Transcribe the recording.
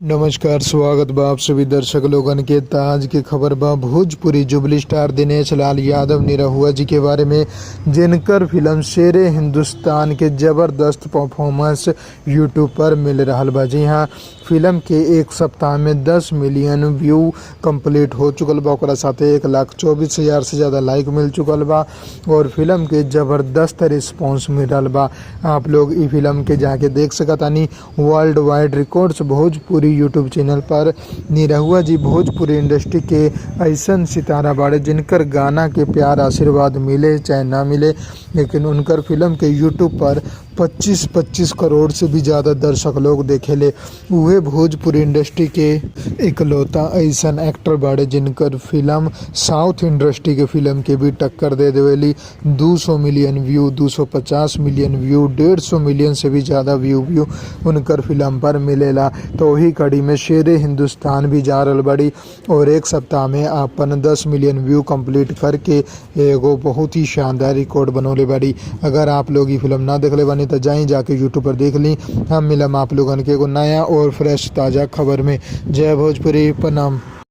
नमस्कार, स्वागत बा आप सभी दर्शक लोगन के। ताज की खबर बा भोजपुरी जुबली स्टार दिनेश लाल यादव निरहुआ जी के बारे में, जिनकर फिल्म शेरे हिंदुस्तान के जबरदस्त परफॉर्मेंस यूट्यूब पर मिल रहा बा। जी हाँ, फिल्म के एक सप्ताह में 10 मिलियन व्यू कंप्लीट हो चुकल बा। ओकरा साथे 1,24,000 से ज़्यादा लाइक मिल चुकल बा और फिल्म के ज़बरदस्त रिस्पांस मिल रहा बा। आप लोग ई फिल्म के जाके देख सकतानी। World wide records Bhojpuri YouTube channel पर निरहुआ जी भोजपुरी इंडस्ट्री के ऐसन सितारा बाड़े जिनकर गाना के प्यार आशीर्वाद मिले चाहे ना मिले, लेकिन उनकर फिल्म के यूट्यूब पर 25-25 करोड़ से भी ज़्यादा दर्शक लोग देखेले। उहे भोजपुरी इंडस्ट्री के इकलौता ऐसन एक्टर बाड़े जिनकर फिल्म साउथ इंडस्ट्री के फिल्म के भी टक्कर दे देवेली। 200 million view, 250 million view, 150 million से भी ज़्यादा व्यू उनकर फिल्म पर मिलेला। तो वही कड़ी में शेरे हिंदुस्तान भी जा रहल बड़ी और एक सप्ताह में अपन 10 मिलियन व्यू कंप्लीट करके एगो बहुत ही शानदार रिकॉर्ड बनौले बड़ी। अगर आप लोग ये फिल्म ना देखले बानी तो जाके यूट्यूब पर देख ली। हम मिलम आप लोगन के एगो नया और फ्रेश ताज़ा खबर में। जय भोजपुरी, प्रणाम।